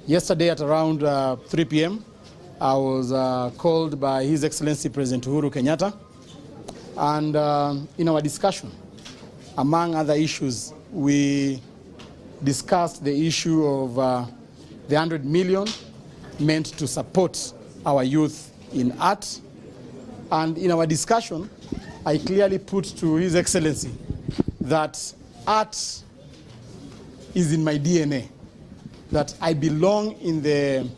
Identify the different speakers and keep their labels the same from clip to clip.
Speaker 1: Yesterday at around 3 p.m., I was called by His Excellency President Kenyatta, and in our discussion, among other issues, we discussed the issue of the 100 million meant to support our youth in art. And in our discussion, I clearly put to His Excellency that art is in my DNA, that I belong in the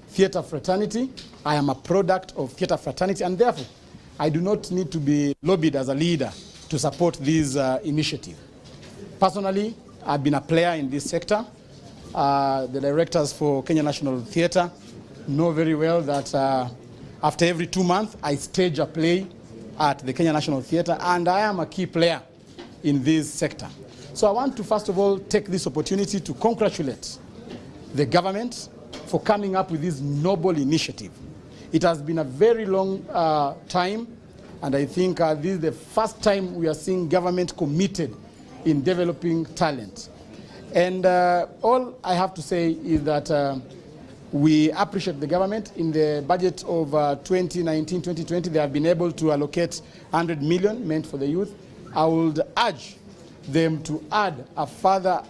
Speaker 1: theater fraternity. I am a product of theater fraternity, and therefore I do not need to be lobbied as a leader to support this initiative. Personally, I've been a player in this sector. The directors for Kenya National Theatre know very well that after every 2 months, I stage a play at the Kenya National Theatre, and I am a key player in this sector. So I want to first of all take this opportunity to congratulate the government for coming up with this noble initiative. It has been a very long time, and I think this is the first time we are seeing government committed in developing talent. And all I have to say is that we appreciate the government. In the budget of 2019-2020, they have been able to allocate 100 million meant for the youth. I would urge them to add a further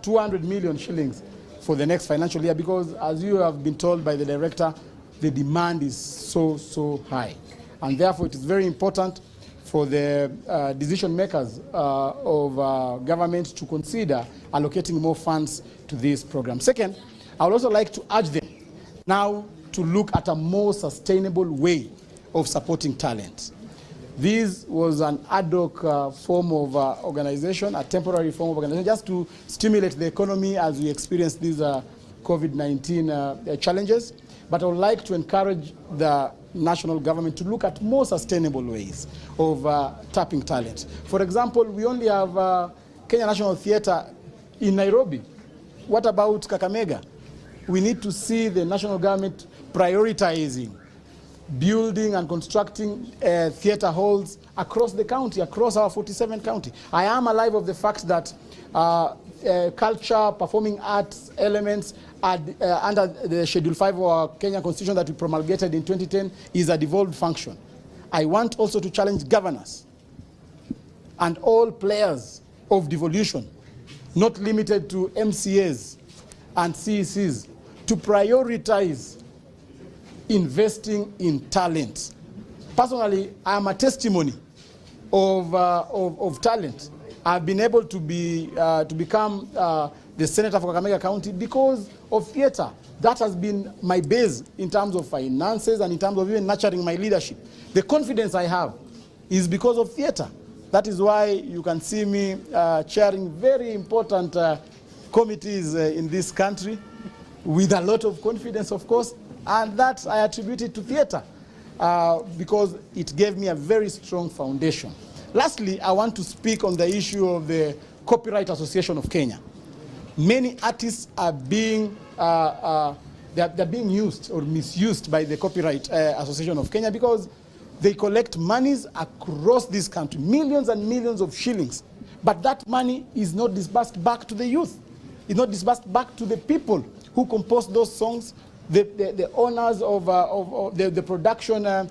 Speaker 1: 200 million shillings for the next financial year, because as you have been told by the director, the demand is so high. And therefore it is very important for the decision makers of government to consider allocating more funds to this program. Second, I would also like to urge them now to look at a more sustainable way of supporting talent. This was an ad hoc form of organization, a temporary form of organization, just to stimulate the economy as we experience these COVID-19 challenges. But I would like to encourage the national government to look at more sustainable ways of tapping talent. For example, we only have Kenya National Theatre in Nairobi. What about Kakamega? We need to see the national government prioritizing building and constructing theatre halls across the county, across our 47 county. I am alive of the fact that culture, performing arts elements under the Schedule 5 of our Kenya Constitution that we promulgated in 2010 is a devolved function. I want also to challenge governors and all players of devolution, not limited to MCAs and CECs, to prioritize investing in talent. Personally, I am a testimony of talent. I've been able to become the senator for Kakamega County because of theatre. That has been my base in terms of finances and in terms of even nurturing my leadership. The confidence I have is because of theatre. That is why you can see me chairing very important committees in this country with a lot of confidence, of course, and that I attribute it to theatre because it gave me a very strong foundation. Lastly, I want to speak on the issue of the Copyright Association of Kenya. Many artists are being they're being used or misused by the Copyright Association of Kenya because they collect monies across this country, millions and millions of shillings, but that money is not disbursed back to the youth. It's not disbursed back to the people who compose those songs, the owners of the production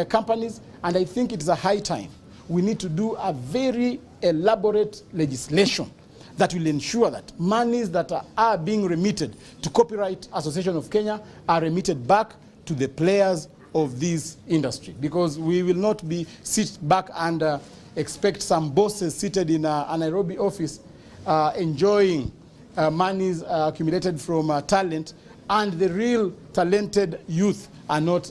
Speaker 1: companies, and I think it is a high time. We need to do a very elaborate legislation that will ensure that monies that are being remitted to Copyright Association of Kenya are remitted back to the players of this industry, because we will not be sit back and expect some bosses seated in a Nairobi office enjoying monies accumulated from talent, and the real talented youth are not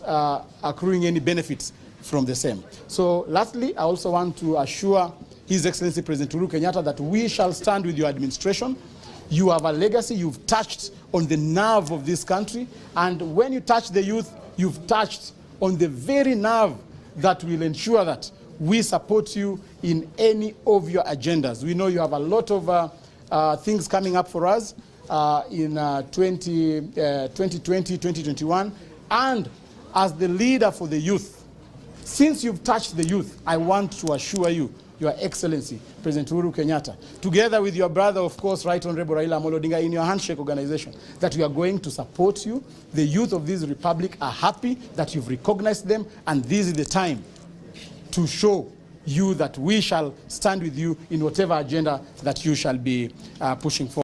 Speaker 1: accruing any benefits from the same. So lastly, I also want to assure His Excellency President Kenyatta that we shall stand with your administration. You have a legacy, you've touched on the nerve of this country, and when you touch the youth, you've touched on the very nerve that will ensure that we support you in any of your agendas. We know you have a lot of things coming up for us in 2020, 2021, and as the leader for the youth, since you've touched the youth, I want to assure you, Your Excellency, President Uhuru Kenyatta, together with your brother, of course, Right Honorable Raila Amolo Odinga, in your handshake organization, that we are going to support you. The youth of this republic are happy that you've recognized them, and this is the time to show you that we shall stand with you in whatever agenda that you shall be pushing for.